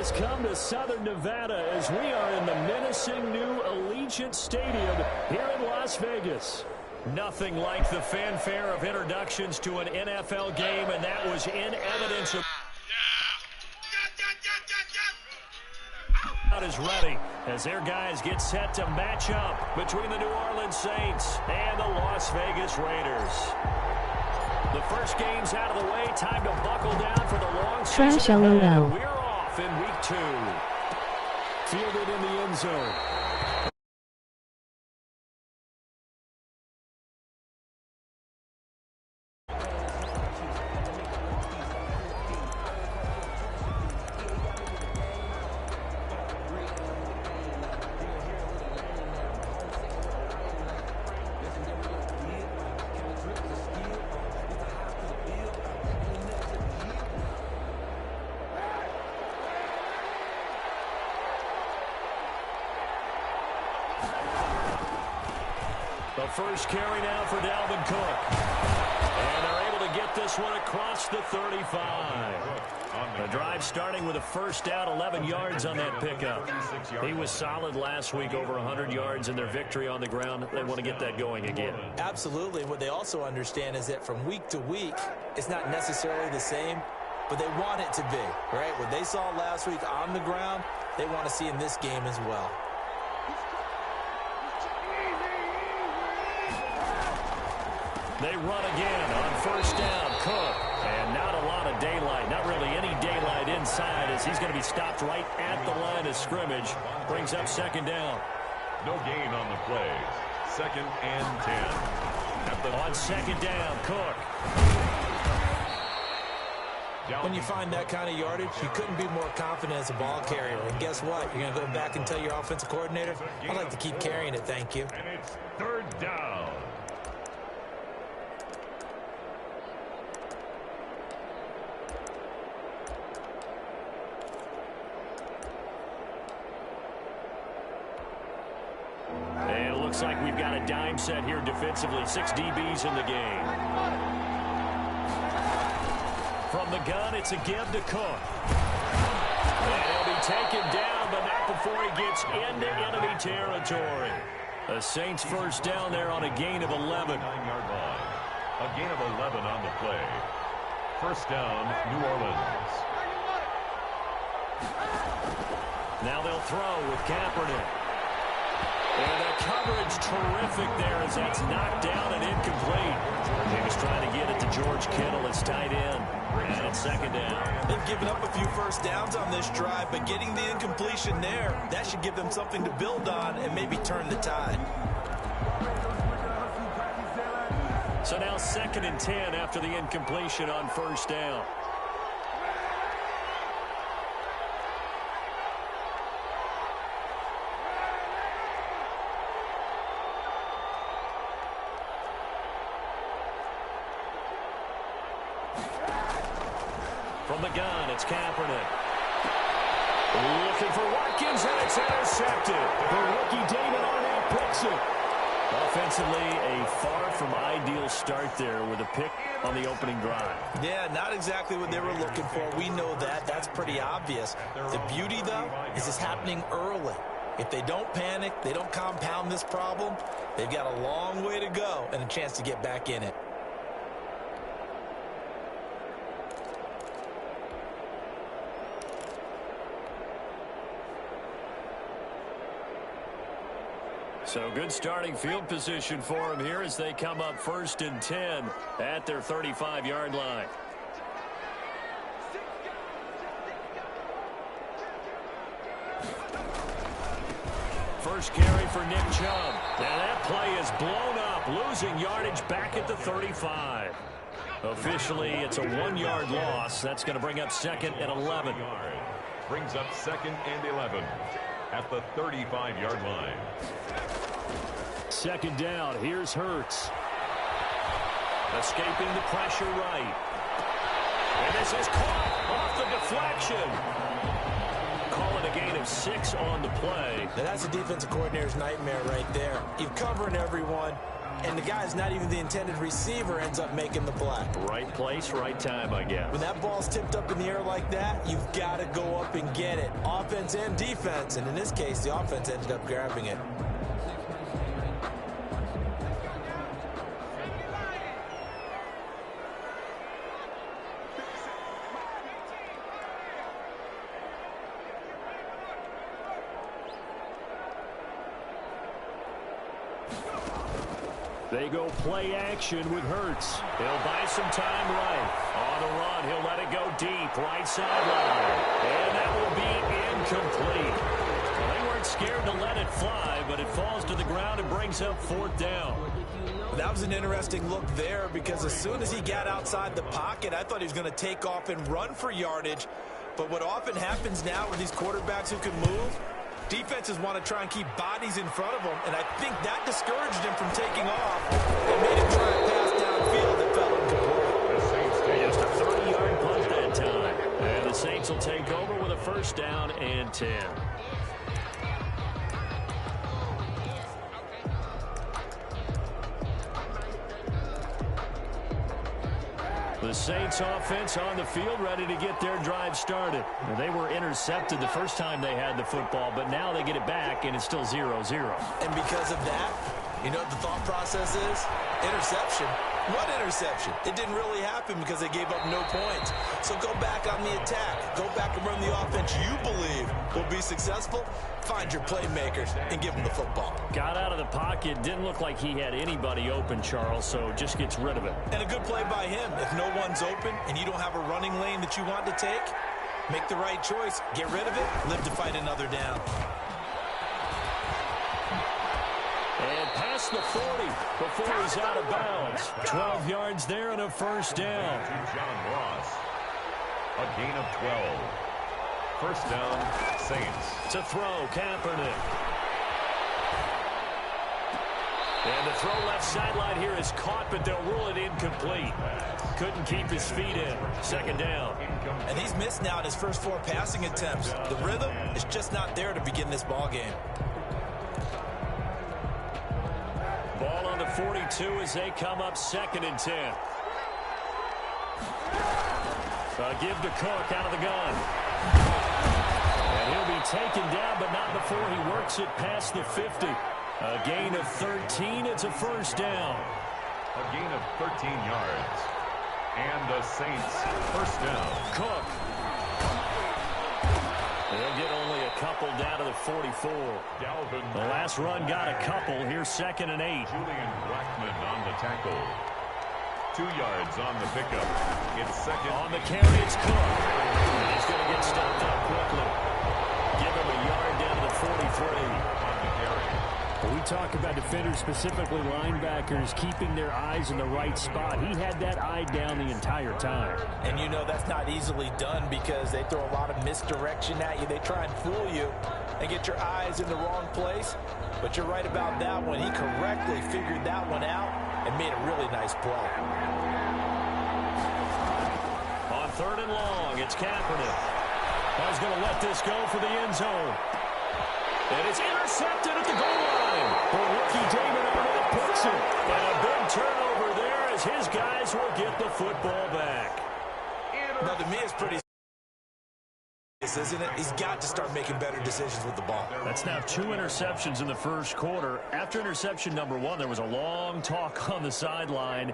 has come to Southern Nevada as we are in the menacing new Allegiant Stadium here in Las Vegas. Nothing like the fanfare of introductions to an NFL game, and that was in evidence. Is ready as their guys get set to match up between the New Orleans Saints and the Las Vegas Raiders. The first game's out of the way. Time to buckle down for the long season. We're off in week 2. Fielded in the end zone. The first carry now for Dalvin Cook. And they're able to get this one across the 35. The drive starting with a first down, 11 yards on that pickup. He was solid last week, over 100 yards in their victory on the ground. They want to get that going again. Absolutely. What they also understand is that from week to week, it's not necessarily the same, but they want it to be, right? What they saw last week on the ground, they want to see in this game as well. They run again on first down. Cook. And not a lot of daylight. Not really any daylight inside as he's going to be stopped right at the line of scrimmage. Brings up second down. No gain on the play. 2nd and 10. On second down, Cook. When you find that kind of yardage, you couldn't be more confident as a ball carrier. And guess what? You're going to go back and tell your offensive coordinator, I'd like to keep carrying it, thank you. And it's 3rd down. And it looks like we've got a dime set here defensively. 6 DBs in the game. From the gun, it's a give to Cook. And he'll be taken down, but not before he gets into enemy territory. The Saints first down there on a gain of 11. 9-yard line. A gain of 11 on the play. First down, New Orleans. Now they'll throw with Kaepernick. And the coverage terrific there as that's knocked down and incomplete. He was trying to get it to George Kittle as tight end. And it's second down. They've given up a few first downs on this drive, but getting the incompletion there, that should give them something to build on and maybe turn the tide. So now 2nd and 10 after the incompletion on first down. From the gun, it's Kaepernick. Looking for Watkins, and it's intercepted. The rookie David Arnett picks it. Offensively, a far from ideal start there with a pick on the opening drive. Yeah, not exactly what they were looking for. We know that. That's pretty obvious. The beauty, though, is it's happening early. If they don't panic, they don't compound this problem, they've got a long way to go and a chance to get back in it. So good starting field position for them here as they come up 1st and 10 at their 35-yard line. First carry for Nick Chubb. And that play is blown up, losing yardage back at the 35. Officially, it's a 1-yard loss. That's going to bring up 2nd and 11. Brings up 2nd and 11 at the 35-yard line. Second down. Here's Hurts. Escaping the pressure right. And this is caught off the deflection. Call it a gain of 6 on the play. Now that's a defensive coordinator's nightmare right there. You're covering everyone. and the guy's not even the intended receiver ends up making the play. Right place, right time, I guess. When that ball's tipped up in the air like that, you've got to go up and get it. Offense and defense, and in this case, the offense ended up grabbing it. They go play action with Hurts. He'll buy some time right. On the run, he'll let it go deep, right sideline. And that will be incomplete. Well, they weren't scared to let it fly, but it falls to the ground and brings up 4th down. That was an interesting look there because as soon as he got outside the pocket, I thought he was going to take off and run for yardage. But what often happens now with these quarterbacks who can move, defenses want to try and keep bodies in front of them, and I think that discouraged him from taking off and made him try to pass downfield that fell incomplete. Just a 30-yard punt that time. And the Saints will take over with a 1st down and 10. The Saints offense on the field ready to get their drive started. Well, they were intercepted the first time they had the football, but now they get it back, and it's still 0-0. And because of that, you know what the thought process is? Interception. What interception? It didn't really happen because they gave up no points. So go back on the attack. Go back and run the offense you believe will be successful. Find your playmakers and give them the football. Got out of the pocket. Didn't look like he had anybody open, Charles, so just gets rid of it. And a good play by him. If no one's open and you don't have a running lane that you want to take, make the right choice. Get rid of it. Live to fight another down. And past the 40 before he's out of bounds. 12 yards there and a 1st down. John Ross. A gain of 12. 1st down, Saints. To throw, Kaepernick. And the throw left sideline here is caught, but they'll rule it incomplete. Couldn't keep his feet in. 2nd down. And he's missed now in his first 4 passing attempts. The rhythm is just not there to begin this ball game. Ball on the 42 as they come up 2nd and 10. Give to Cook out of the gun. And he'll be taken down, but not before he works it past the 50. A gain of 13. It's a 1st down. A gain of 13 yards. And the Saints 1st down. Cook. They'll get only a couple down to the 44. Dalvin. The last run got a couple. Here's 2nd and 8. Julian Blackmon on the tackle. 2 yards on the pickup. It's 2nd. On the carry, it's Cook. He's going to get stopped up quickly. Give him a yard down to the 43. On the carry. We talk about defenders, specifically linebackers, keeping their eyes in the right spot. He had that eye down the entire time. And you know that's not easily done because they throw a lot of misdirection at you. They try and fool you and get your eyes in the wrong place. But you're right about that one. He correctly figured that one out and made a really nice play. On 3rd and long, it's Kaepernick. He's going to let this go for the end zone. And it's intercepted at the goal line. The rookie Damon Arnett picks it. And a big turnover there as his guys will get the football back. Now, to me, it's pretty isn't it? He's got to start making better decisions with the ball. That's now 2 interceptions in the 1st quarter. After interception number 1, there was a long talk on the sideline.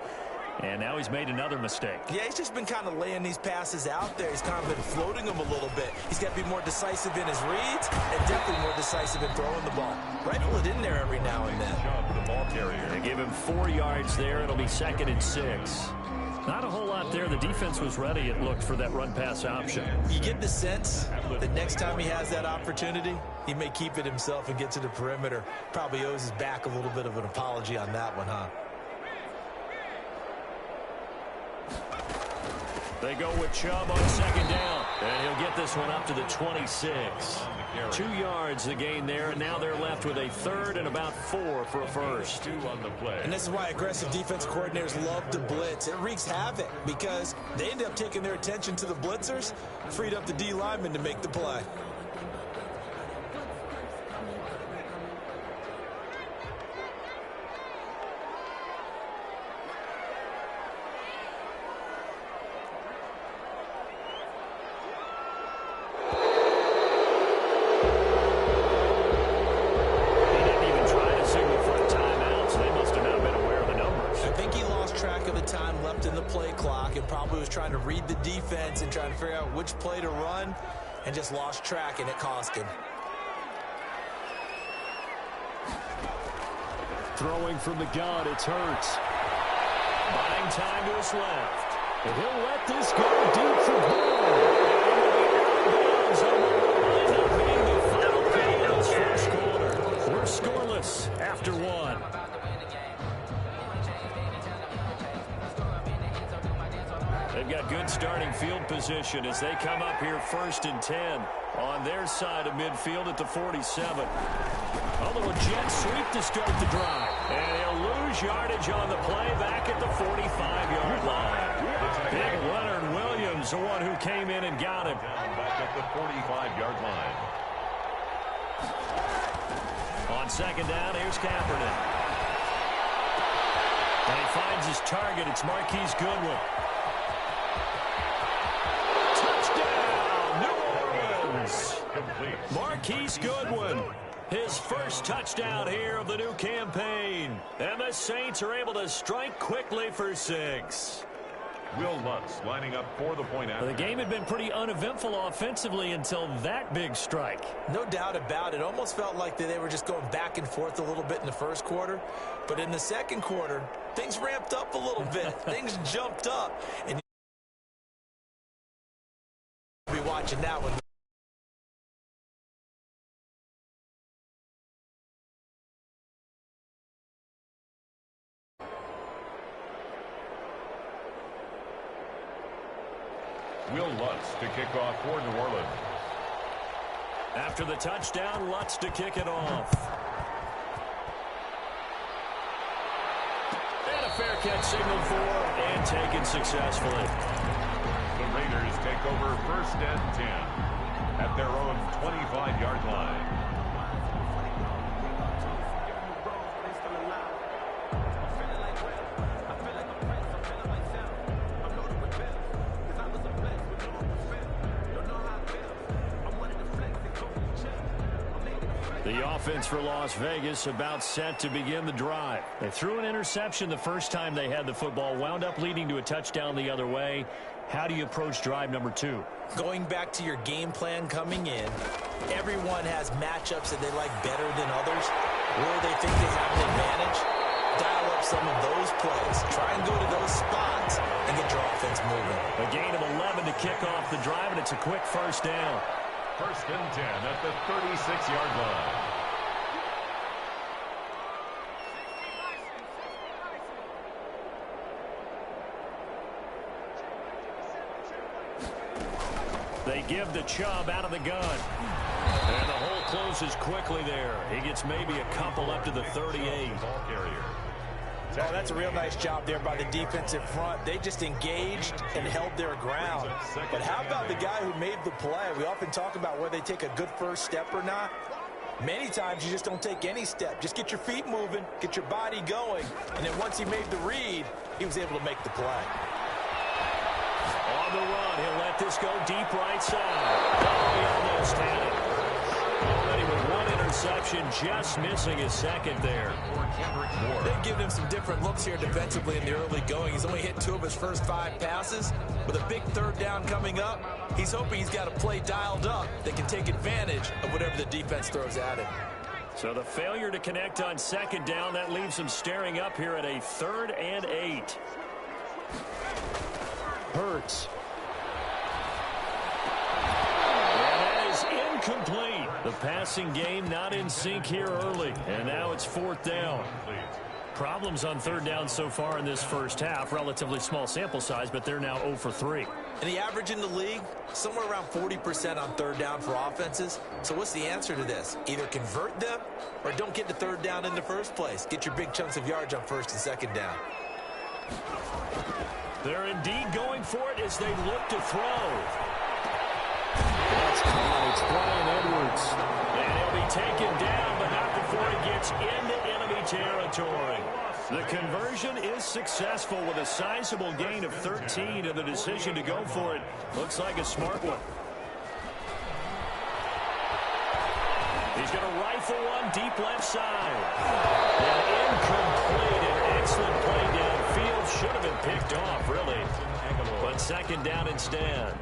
And now he's made another mistake. Yeah, he's just been kind of laying these passes out there. He's kind of been floating them a little bit. He's got to be more decisive in his reads and definitely more decisive in throwing the ball. Rifle it in there every now and then. The ball carrier. They give him 4 yards there. It'll be 2nd and 6. Not a whole lot there. The defense was ready, it looked, for that run-pass option. You get the sense that next time he has that opportunity, he may keep it himself and get to the perimeter. Probably owes his back a little bit of an apology on that one, huh? They go with Chubb on 2nd down. And he'll get this one up to the 26. 2 yards the gain there, and now they're left with a 3rd and about 4 for a 1st. 2 on the play. And this is why aggressive defense coordinators love to blitz. It wreaks havoc because they end up taking their attention to the blitzers, freed up the D lineman to make the play. think he lost track of the time left in the play clock and probably was trying to read the defense and trying to figure out which play to run and just lost track, and it cost him. Throwing from the gun, it's Hurts. Buying time to his left. And he'll let this go deep for goal. Being the final play of this first quarter. We're scoreless after one. They've got good starting field position as they come up here 1st and 10 on their side of midfield at the 47. A little jet sweep to start the drive. And he'll lose yardage on the play back at the 45-yard line. Big Leonard Williams, the one who came in and got him. Back at the 45-yard line. On second down, here's Kaepernick. And he finds his target. It's Marquise Goodwin. Touchdown, New Orleans. Marquise Goodwin. His first touchdown here of the new campaign. And the Saints are able to strike quickly for 6. Will Lutz lining up for the point after. The game had been pretty uneventful offensively until that big strike. No doubt about it. Almost felt like they were just going back and forth a little bit in the first quarter. But in the second quarter, things ramped up a little bit. Things jumped up. And you'll be watching that one. Will Lutz to kick off for New Orleans. After the touchdown, Lutz to kick it off. And a fair catch signaled for and taken successfully. The Raiders take over 1st and 10 at their own 25-yard line. The offense for Las Vegas about set to begin the drive. They threw an interception the first time they had the football, wound up leading to a touchdown the other way. How do you approach drive number 2? Going back to your game plan coming in, everyone has matchups that they like better than others, where they think they have an advantage. Dial up some of those plays. Try and go to those spots and get your offense moving. A gain of 11 to kick off the drive, and it's a quick first down. 1st and 10 at the 36-yard line. They give the Chubb out of the gun. And the hole closes quickly there. He gets maybe a couple up to the 38. Ball carrier. Oh, that's a real nice job there by the defensive front. They just engaged and held their ground. But how about the guy who made the play? We often talk about whether they take a good first step or not. Many times you just don't take any step. Just get your feet moving, get your body going, and then once he made the read, he was able to make the play. On the run, he'll let this go deep right side. Oh, he almost had it. Already with one interception, just missing his second there. They've given him some different looks here defensively in the early going. He's only hit 2 of his first 5 passes. With a big 3rd down coming up, he's hoping he's got a play dialed up that can take advantage of whatever the defense throws at him. So the failure to connect on 2nd down, that leaves him staring up here at a 3rd and 8. Hurts. And that is incomplete. The passing game not in sync here early. And now it's 4th down. Problems on 3rd down so far in this first half. Relatively small sample size, but they're now 0 for 3. And the average in the league, somewhere around 40% on 3rd down for offenses. So what's the answer to this? Either convert them or don't get to 3rd down in the first place. Get your big chunks of yards on 1st and 2nd down. They're indeed going for it as they look to throw. That's caught. It's Bryan Edwards. And he'll be taken down, but not before he gets into enemy territory. The conversion is successful with a sizable gain of 13, and the decision to go for it looks like a smart one. He's going to rifle one deep left side. And incomplete. An excellent play downfield. picked off, really. But second down instead.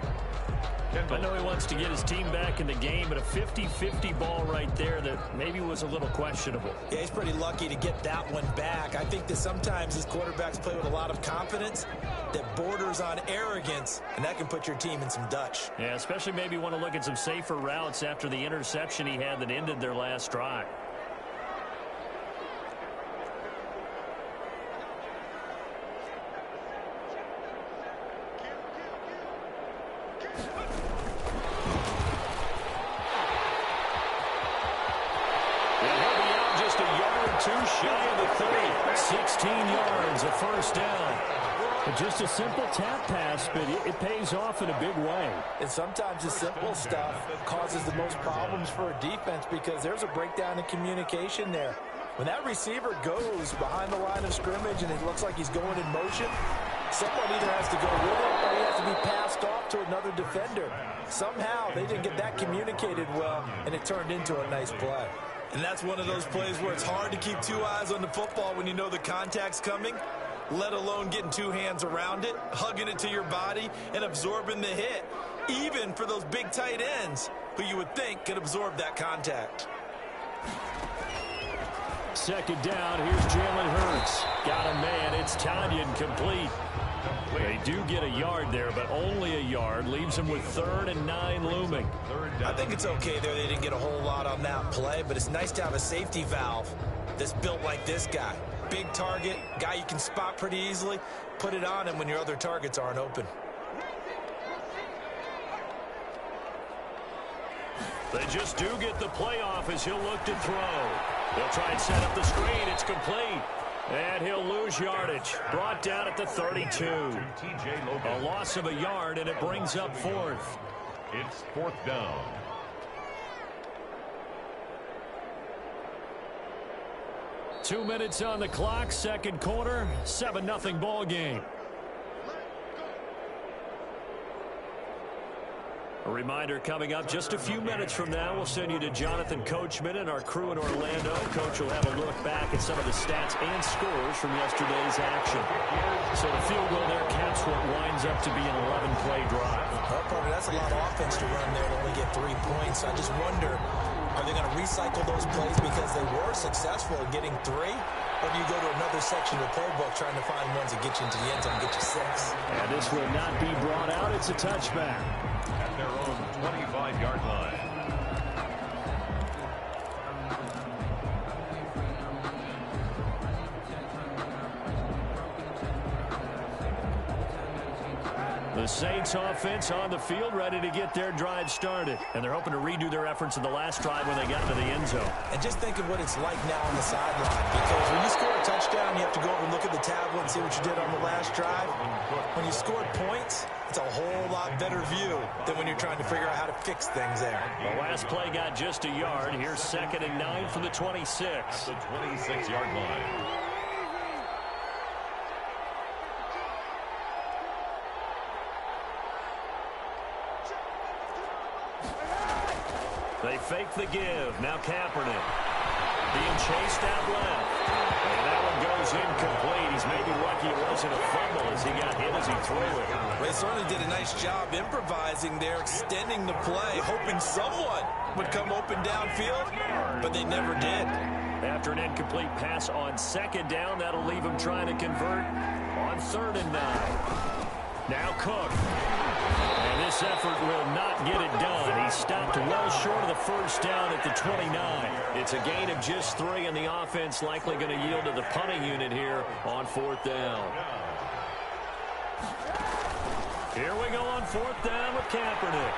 I know he wants to get his team back in the game, but a 50-50 ball right there that maybe was a little questionable. Yeah, he's pretty lucky to get that one back. I think that sometimes these quarterbacks play with a lot of confidence that borders on arrogance, and that can put your team in some Dutch. Yeah, especially maybe want to look at some safer routes after the interception he had that ended their last drive. Shy of the 30, 16 yards, a first down. Just a simple tap pass, but it pays off in a big way. And sometimes the simple stuff causes the most problems for a defense because there's a breakdown in communication there. When that receiver goes behind the line of scrimmage and it looks like he's going in motion, someone either has to go with him or he has to be passed off to another defender. Somehow they didn't get that communicated well, and it turned into a nice play. And that's one of those plays where it's hard to keep two eyes on the football when you know the contact's coming, let alone getting two hands around it, hugging it to your body, and absorbing the hit, even for those big tight ends who you would think could absorb that contact. Second down, here's Jalen Hurts. Got a man, it's Tanyan complete. They do get a yard there, but only a yard. Leaves them with 3rd and 9 looming. I think it's okay there. They didn't get a whole lot on that play, but it's nice to have a safety valve that's built like this guy. Big target, guy you can spot pretty easily. Put it on him when your other targets aren't open. They just do get the playoff as he'll look to throw. They'll try and set up the screen. It's complete. And he'll lose yardage. Brought down at the 32. A loss of a yard, and it brings up 4th. It's 4th down. Two minutes on the clock, second quarter, 7-0 ball game. A reminder coming up just a few minutes from now, we'll send you to Jonathan Coachman and our crew in Orlando. Coach will have a look back at some of the stats and scores from yesterday's action. So the field goal there caps what winds up to be an 11-play drive. Well, partner, that's a lot of offense to run there to only get 3 points. I just wonder, are they going to recycle those plays because they were successful in getting 3? Or do you go to another section of the playbook trying to find ones that get you into the end zone and get you 6? And this will not be brought out. It's a touchback. At their own 25-yard line. The Saints offense on the field, ready to get their drive started. And they're hoping to redo their efforts in the last drive when they got to the end zone. And just think of what it's like now on the sideline. Because when you score a touchdown, you have to go over and look at the tablet and see what you did on the last drive. When you scored points, it's a whole lot better view than when you're trying to figure out how to fix things there. The last play got just a yard. Here's 2nd and 9 from the 26. The 26-yard line. They fake the give. Now Kaepernick being chased out left. And that one goes incomplete. He's maybe lucky it wasn't a fumble as he got hit as he threw it. They certainly did a nice job improvising there, extending the play, hoping someone would come open downfield, but they never did. After an incomplete pass on 2nd down, that'll leave him trying to convert on 3rd and 9. Now Cook. And this effort will not get it done. He stopped well short of the first down at the 29. It's a gain of just 3, and the offense likely going to yield to the punting unit here on 4th down. Here we go on 4th down with Kaepernick.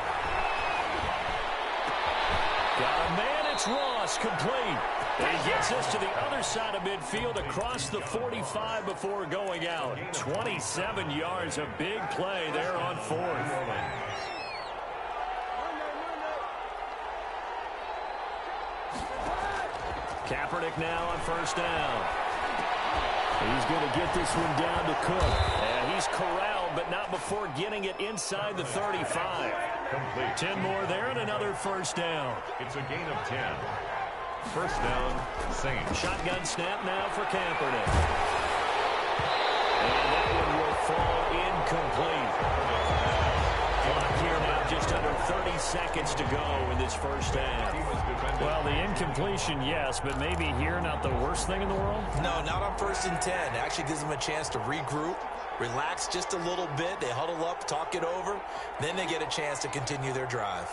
Got a man, it's Ross, complete. And he gets this to the other side of midfield across the 45 before going out. 27 yards, a big play there on 4th. Kaepernick now on 1st down. He's going to get this one down to Cook. And he's corralled, but not before getting it inside the 35. Complete. 10 more there and another 1st down. It's a gain of 10. 1st down, Saints. Shotgun snap now for Kaepernick. And that one will seconds to go in this first half. Well, the incompletion, yes, but maybe here not the worst thing in the world? No, not on 1st and 10. It actually gives them a chance to regroup, relax just a little bit. They huddle up, talk it over. Then they get a chance to continue their drive.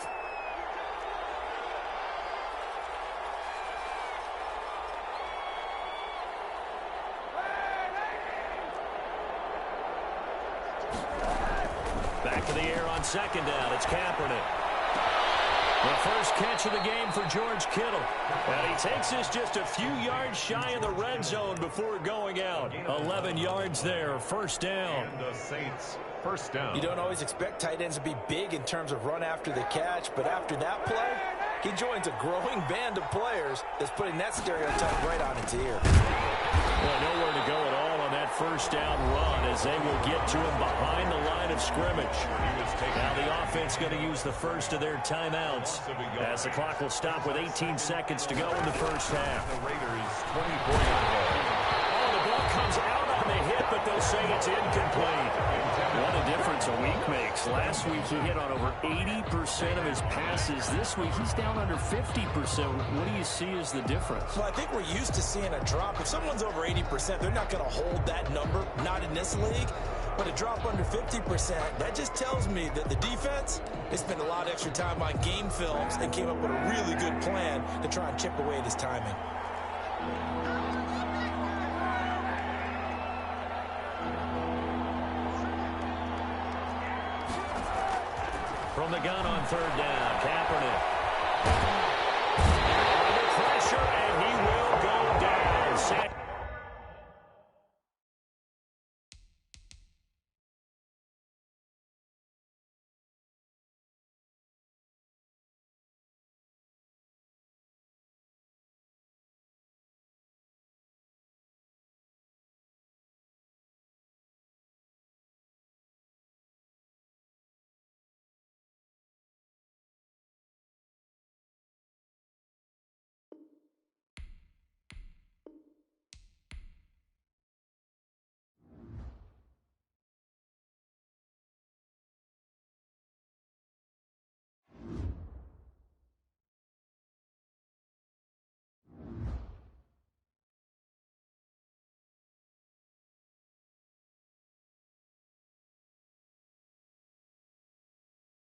Back to the air on 2nd down. It's Kaepernick. The first catch of the game for George Kittle. And he takes this just a few yards shy of the red zone before going out. 11 yards there, 1st down. And the Saints, 1st down. You don't always expect tight ends to be big in terms of run after the catch, but after that play, he joins a growing band of players that's putting that stereotype right on its ear. Well, nowhere to go at all on that 1st down run as they will get to him behind the line of scrimmage. Now the offense going to use the first of their timeouts as the clock will stop with 18 seconds to go in the first half. The Raiders 24-yard ball. Oh, the ball comes out on the hit, but they'll say it's incomplete. What a difference a week makes. Last week he hit on over 80% of his passes. This week he's down under 50%. What do you see as the difference? Well, I think we're used to seeing a drop. If someone's over 80%, they're not going to hold that number, not in this league. But a drop under 50%, that just tells me that the defense, they spent a lot of extra time on game films and came up with a really good plan to try and chip away at his timing. From the gun on 3rd down, Kaepernick.